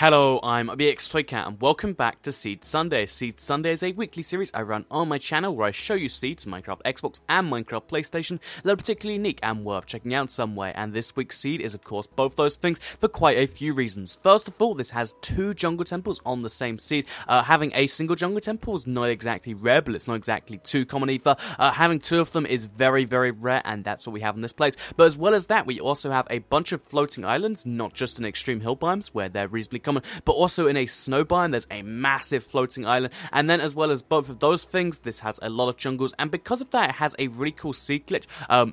Hello, I'm BXToyCat and welcome back to Seed Sunday. Seed Sunday is a weekly series I run on my channel where I show you seeds in Minecraft Xbox and Minecraft PlayStation that are particularly unique and worth checking out some way. And this week's seed is of course both those things for quite a few reasons. First of all, this has two jungle temples on the same seed. Having a single jungle temple is not exactly rare, but it's not exactly too common either. Having two of them is very, very rare, and that's what we have in this place. But as well as that, we also have a bunch of floating islands, not just in extreme hill biomes where they're reasonably common, but also in a snow biome. There's a massive floating island, and then as well as both of those things, this has a lot of jungles, and because of that, it has a really cool seed glitch.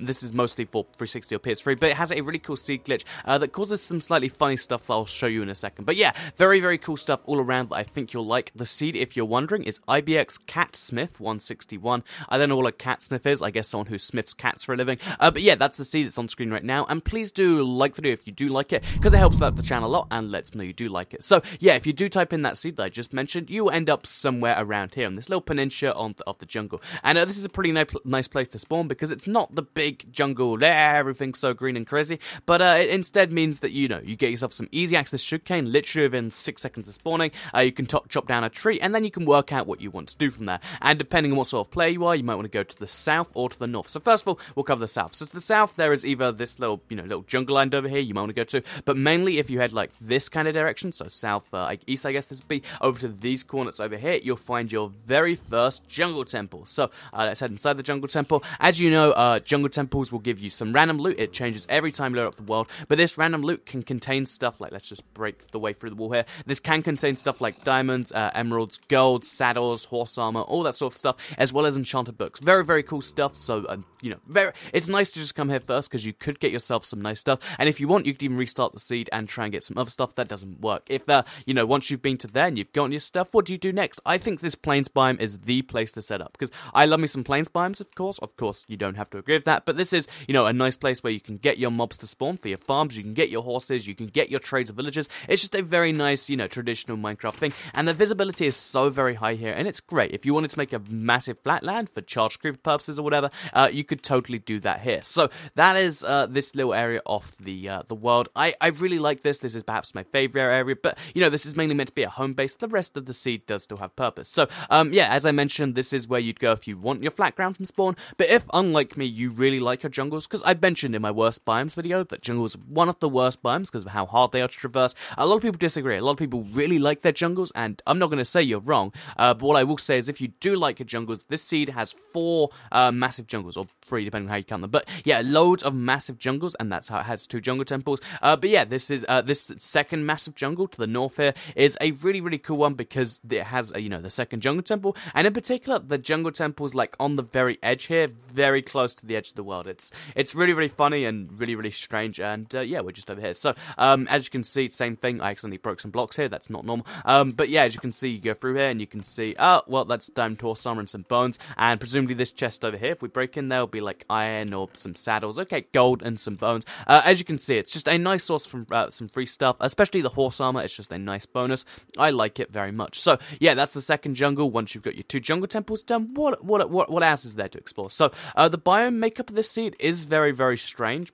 This is mostly for 360 or PS3, but it has a really cool seed glitch that causes some slightly funny stuff that I'll show you in a second. But yeah, very, very cool stuff all around that I think you'll like. The seed, if you're wondering, is IBX Catsmith 161. I don't know what a catsmith is. I guess someone who smiths cats for a living. But yeah, that's the seed. It's on screen right now, and please do like the video if you do like it, because it helps out the channel a lot and lets me know you do like it. So yeah, if you do type in that seed that I just mentioned, you will end up somewhere around here on this little peninsula of the jungle. And this is a pretty nice place to spawn because it's not the big jungle there, everything's so green and crazy, but it instead means that, you know, you get yourself some easy access sugarcane literally within 6 seconds of spawning. You can chop down a tree, and then you can work out what you want to do from there. And depending on what sort of player you are, you might want to go to the south or to the north. So first of all, we'll cover the south. So to the south, there is either this little, little jungle island over here you might want to go to, but mainly if you head like this kind of direction, so south, east, I guess this would be, over to these corners over here, you'll find your very first jungle temple. So let's head inside the jungle temple. As you know, jungle temples will give you some random loot. It changes every time you load up the world, but this random loot can contain stuff like, let's just break the way through the wall here. This can contain stuff like diamonds, emeralds, gold, saddles, horse armor, all that sort of stuff, as well as enchanted books. Very, very cool stuff. So, it's nice to just come here first because you could get yourself some nice stuff. And if you want, you could even restart the seed and try and get some other stuff. That doesn't work. If, once you've been to there and you've gotten your stuff, what do you do next? I think this plains biome is the place to set up because I love me some plains biomes, of course. Of course, you don't have to agree with that, but this is, a nice place where you can get your mobs to spawn for your farms, you can get your horses, you can get your trades of villagers. It's just a very nice, traditional Minecraft thing, and the visibility is so very high here, and it's great. If you wanted to make a massive flatland for charge creeper purposes or whatever, you could totally do that here. So that is this little area of the world. I really like this. This is perhaps my favorite area, but this is mainly meant to be a home base. The rest of the seed does still have purpose. So yeah, as I mentioned, this is where you'd go if you want your flat ground and spawn. But if, unlike me, you really like your jungles, because I mentioned in my worst biomes video that jungles are one of the worst biomes because of how hard they are to traverse. A lot of people disagree. A lot of people really like their jungles, and I'm not going to say you're wrong. But what I will say is, if you do like your jungles, this seed has 4 massive jungles, or 3 depending on how you count them. But yeah, loads of massive jungles, and that's how it has 2 jungle temples. But yeah, this is this second massive jungle to the north here is a really, really cool one because it has the second jungle temple, and in particular the jungle temple's like on the very edge here, very close to the edge of the world. It's really, really funny and really, really strange, and yeah, we're just over here. So as you can see, same thing. I accidentally broke some blocks here. That's not normal. But yeah, as you can see, you go through here and you can see, well, that's diamond horse armor and some bones, and presumably this chest over here, if we break in there, will be like iron or some saddles. Okay, gold and some bones. As you can see, it's just a nice source from some free stuff, especially the horse armor. It's just a nice bonus. I like it very much. So yeah, that's the second jungle. Once you've got your 2 jungle temples done, what else is there to explore? So the biome makeup of this seed is very, very strange.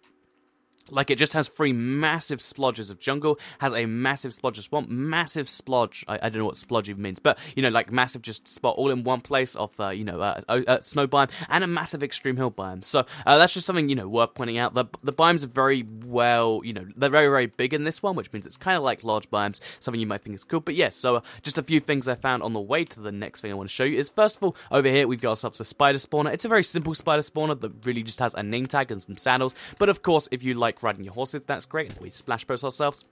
Like, it just has 3 massive splodges of jungle, has a massive splodge of swamp, massive splodge, I don't know what splodge even means, but, like massive just spot all in one place of, snow biome, and a massive extreme hill biome. So, that's just something, worth pointing out. The biomes are very well, they're very, very big in this one, which means it's kind of like large biomes, something you might think is cool. But yeah, so just a few things I found on the way to the next thing I want to show you is, first of all, over here, we've got ourselves a spider spawner. It's a very simple spider spawner that really just has a name tag and some saddles, but of course, if you like riding your horses, that's great. If we splash post ourselves,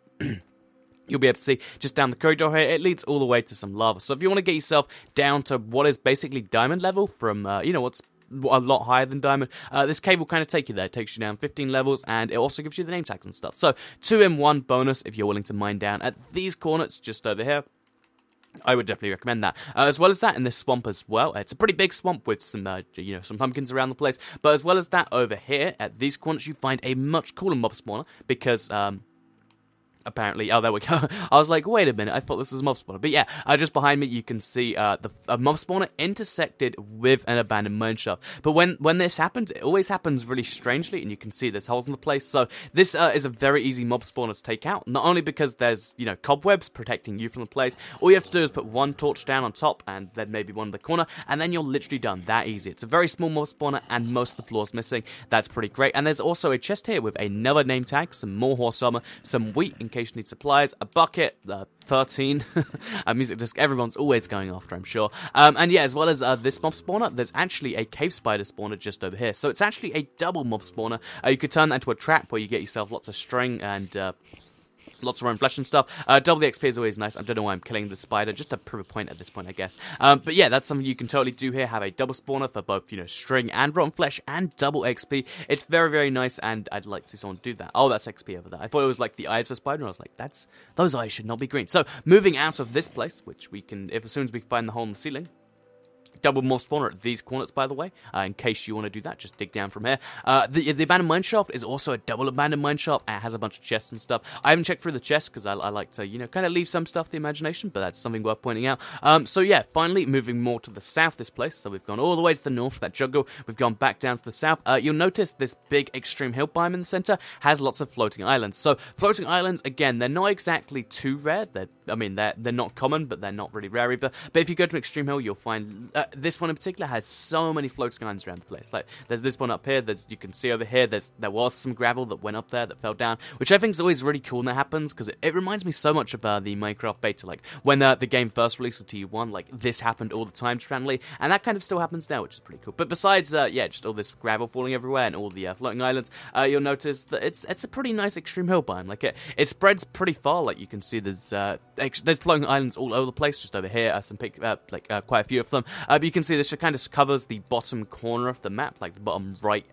you'll be able to see just down the corridor here, it leads all the way to some lava. So if you want to get yourself down to what is basically diamond level from, what's a lot higher than diamond, this cave will kind of take you there. It takes you down 15 levels, and it also gives you the name tags and stuff. So 2-in-1 bonus if you're willing to mine down at these corners just over here. I would definitely recommend that. As well as that, in this swamp as well, it's a pretty big swamp with some, some pumpkins around the place. But as well as that, over here, at these corners, you find a much cooler mob spawner because, apparently. Oh, there we go. I was like, wait a minute, I thought this was a mob spawner. But yeah, just behind me, you can see a mob spawner intersected with an abandoned mine shaft. But when this happens, it always happens really strangely, and you can see there's holes in the place. So this is a very easy mob spawner to take out, not only because there's, cobwebs protecting you from the place. All you have to do is put one torch down on top, and then maybe one in the corner, and then you're literally done. That easy. It's a very small mob spawner, and most of the floor's missing. That's pretty great. And there's also a chest here with another name tag, some more horse armor, some wheat in case you need supplies, a bucket, 13, a music disc. Everyone's always going after, I'm sure. And yeah, as well as this mob spawner, there's actually a cave spider spawner just over here. So it's actually a double mob spawner. You could turn that into a trap where you get yourself lots of string and lots of own flesh and stuff. Double the XP is always nice. I don't know why I'm killing the spider, just to prove a point at this point, I guess. But yeah, that's something you can totally do here. Have a double spawner for both, string and rotten flesh and double XP. It's very, very nice, and I'd like to see someone do that. Oh, that's XP over there. I thought it was like the eyes for spider, and I was like, those eyes should not be green. So, moving out of this place, which we can, as soon as we find the hole in the ceiling, double mob spawner at these corners, by the way, in case you want to do that, just dig down from here. The abandoned mine shaft is also a double abandoned mine shaft. It has a bunch of chests and stuff. I haven't checked through the chests because I like to, kind of leave some stuff to the imagination, but that's something worth pointing out. So yeah, finally moving more to the south, this place. So we've gone all the way to the north, that jungle. We've gone back down to the south. You'll notice this big extreme hill biome in the center has lots of floating islands. So floating islands, again, they're not exactly too rare. They're not common, but they're not really rare either. But if you go to extreme hill, you'll find this one in particular has so many floating islands around the place. Like, there's this one up here, you can see over here, there was some gravel that went up there that fell down, which I think is always really cool when that happens, because it reminds me so much of the Minecraft beta. Like, when the game first released with TU1, like, this happened all the time randomly, and that kind of still happens now, which is pretty cool. But besides, just all this gravel falling everywhere and all the floating islands, you'll notice that it's a pretty nice extreme hill biome. Like, it spreads pretty far. Like, you can see there's floating islands all over the place, just over here, quite a few of them. But you can see this just kind of covers the bottom corner of the map, like the bottom right,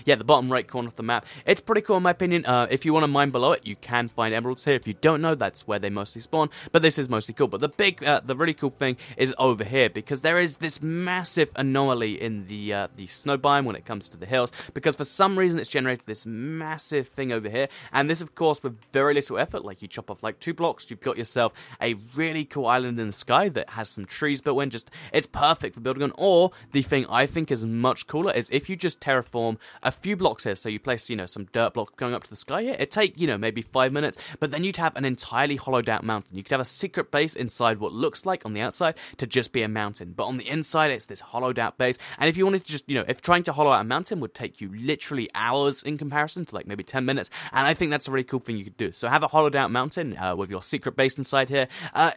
the bottom right corner of the map. It's pretty cool in my opinion. If you want to mine below it, you can find emeralds here. If you don't know, that's where they mostly spawn, but this is mostly cool. But the really cool thing is over here, because there is this massive anomaly in the snow biome when it comes to the hills, because for some reason it's generated this massive thing over here, and this, of course, with very little effort. Like, you chop off like 2 blocks, you've got yourself a really cool island in the sky that has some trees built in. It's perfect for building on. Or the thing I think is much cooler is if you just terraform a few blocks here. So you place, some dirt blocks going up to the sky here. It'd take, maybe 5 minutes, but then you'd have an entirely hollowed out mountain. You could have a secret base inside what looks like on the outside to just be a mountain, but on the inside it's this hollowed out base. And if you wanted to just, if trying to hollow out a mountain would take you literally hours in comparison to like maybe 10 minutes, and I think that's a really cool thing you could do. So have a hollowed out mountain with your secret base inside here.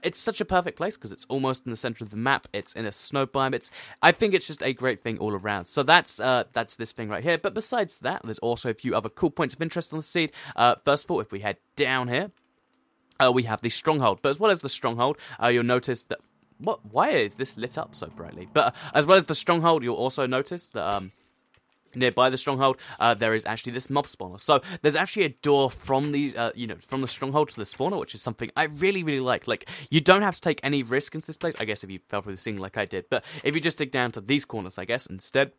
It's such a perfect place because it's almost in the center of the map. It's in a snow biome. I think it's just a great thing all around. So that's this thing right here. But besides that, there's also a few other cool points of interest on the seed. First of all, if we head down here, we have the stronghold. But as well as the stronghold, you'll notice that why is this lit up so brightly? But as well as the stronghold, you'll also notice that nearby the stronghold, there is actually this mob spawner. So there's actually a door from the, from the stronghold to the spawner, which is something I really, really like. Like, you don't have to take any risk into this place. I guess if you fell through the ceiling like I did. But if you just dig down to these corners, I guess, instead,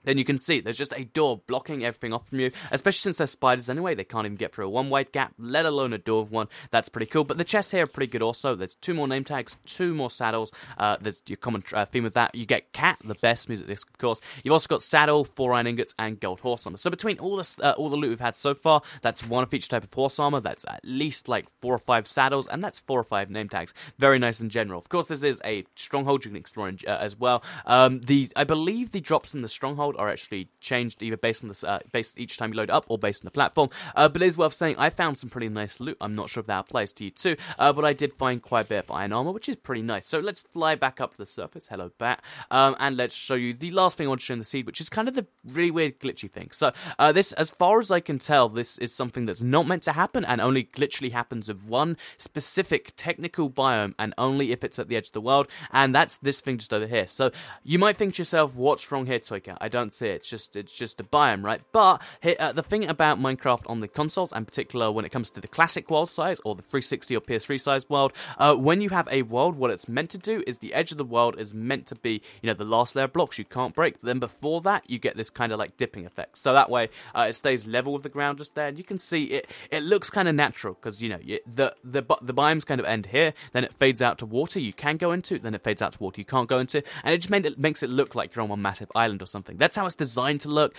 then you can see there's just a door blocking everything off from you, especially since they're spiders anyway. They can't even get through a one-wide gap, let alone a door of one. That's pretty cool. But the chests here are pretty good also. There's 2 more name tags, 2 more saddles. There's your common theme with that. You get cat, the best music disc, of course. You've also got saddle, 4 iron ingots, and gold horse armor. So between all the loot we've had so far, that's 1 of each type of horse armor. That's at least like 4 or 5 saddles, and that's 4 or 5 name tags. Very nice in general. Of course, this is a stronghold you can explore as well. I believe the drops in the stronghold are actually changed either based on the based each time you load up or based on the platform. But it is worth saying I found some pretty nice loot. I'm not sure if that applies to you too, but I did find quite a bit of iron armor, which is pretty nice. So let's fly back up to the surface. Hello, bat. And let's show you the last thing I want to show in the seed, which is kind of the really weird glitchy thing. So this, as far as I can tell, this is something that's not meant to happen and only glitchily happens with one specific technical biome, and only if it's at the edge of the world, and that's this thing just over here. So you might think to yourself, what's wrong here, Toycat? I don't see it. It's just a biome, right? But the thing about Minecraft on the consoles, and in particular when it comes to the classic world size or the 360 or PS3 size world, when you have a world, what it's meant to do is the edge of the world is meant to be, the last layer of blocks you can't break. But then before that, you get this kind of like dipping effect. So that way, it stays level with the ground just there, and you can see it. It looks kind of natural because the biomes kind of end here, then it fades out to water you can go into, then it fades out to water you can't go into, and it just makes it look like you're on one massive island or something. That's how it's designed to look.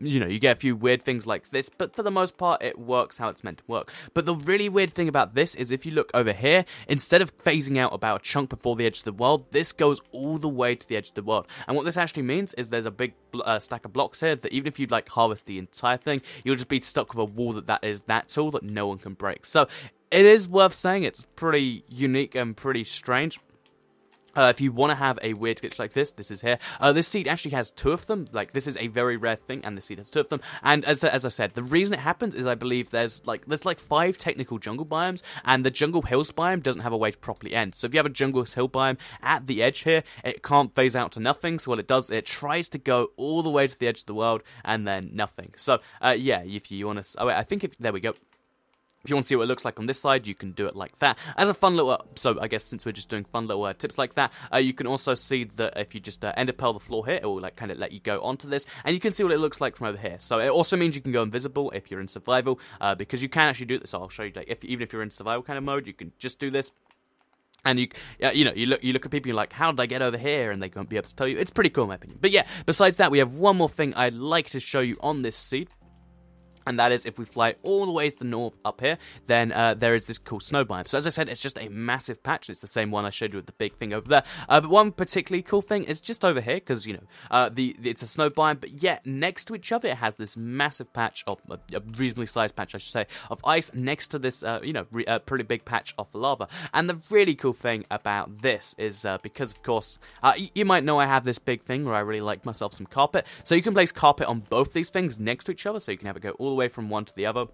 You get a few weird things like this, but for the most part, it works how it's meant to work. But the really weird thing about this is if you look over here, instead of phasing out about a chunk before the edge of the world, this goes all the way to the edge of the world. And what this actually means is there's a big stack of blocks here that even if you like harvest the entire thing, you'll just be stuck with a wall that is that tall that no one can break. So it is worth saying it's pretty unique and pretty strange. If you want to have a weird glitch like this is here. This seed actually has 2 of them. Like, this is a very rare thing, and this seed has 2 of them. And as I said, the reason it happens is I believe there's like 5 technical jungle biomes, and the jungle hills biome doesn't have a way to properly end. So if you have a jungle hill biome at the edge here, it can't phase out to nothing. So what it does, it tries to go all the way to the edge of the world, and then nothing. So, yeah, if you want to... Oh, wait, I think there we go. If you want to see what it looks like on this side, you can do it like that. As a fun little... so I guess since we're just doing fun little tips like that, you can also see that if you just ender pearl the floor here, it will like kind of let you go onto this, and you can see what it looks like from over here. So it also means you can go invisible if you're in survival, because you can actually do this. So I'll show you, like, even if you're in survival kind of mode, you can just do this. And you look at people, you're like, how did I get over here? And they won't be able to tell you. It's pretty cool in my opinion. But yeah, besides that, we have one more thing I'd like to show you on this seed. And that is, if we fly all the way to the north up here, then there is this cool snow biome. So as I said, it's just a massive patch. It's the same one I showed you with the big thing over there. But one particularly cool thing is just over here, because, it's a snow biome, but yet next to each other, it has this massive patch of, a reasonably sized patch, I should say, of ice next to this, pretty big patch of lava. And the really cool thing about this is, because, of course, you might know I have this big thing where I really like myself some carpet. So you can place carpet on both these things next to each other, so you can have it go all the way from one to the other,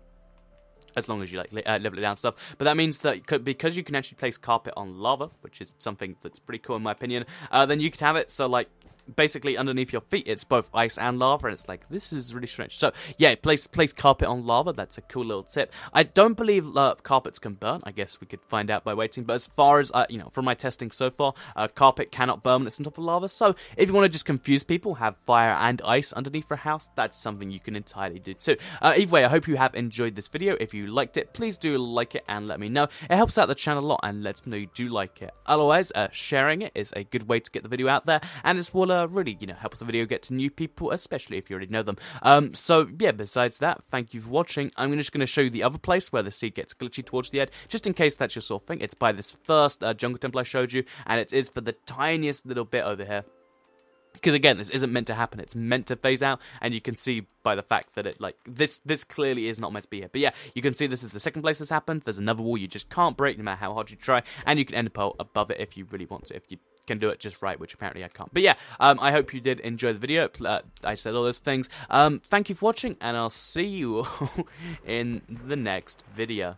as long as you like level it down stuff. But that means that because you can actually place carpet on lava, which is something that's pretty cool in my opinion, then you could have it so like basically underneath your feet it's both ice and lava, and it's like, this is really strange. So yeah, place carpet on lava. That's a cool little tip. I don't believe carpets can burn. I guess we could find out by waiting, but as far as from my testing so far, carpet cannot burn when it's on top of lava. So if you want to just confuse people, have fire and ice underneath your house, that's something you can entirely do too. Either way, I hope you have enjoyed this video. If you liked it, please do like it and let me know. It helps out the channel a lot and lets me know you do like it. Otherwise, sharing it is a good way to get the video out there, and it's will really helps the video get to new people, especially if you already know them. So yeah, besides that, thank you for watching. I'm just going to show you the other place where the seed gets glitchy towards the end, just in case that's your sort of thing. It's by this first jungle temple I showed you, and it is for the tiniest little bit over here. Because again, this isn't meant to happen. It's meant to phase out, and you can see by the fact that it this clearly is not meant to be here. But yeah, you can see this is the second place this happens. There's another wall you just can't break no matter how hard you try, and you can ender pearl above it if you really want to. If you can do it just right, which apparently I can't. But yeah, I hope you did enjoy the video. I said all those things. Thank you for watching, and I'll see you all in the next video.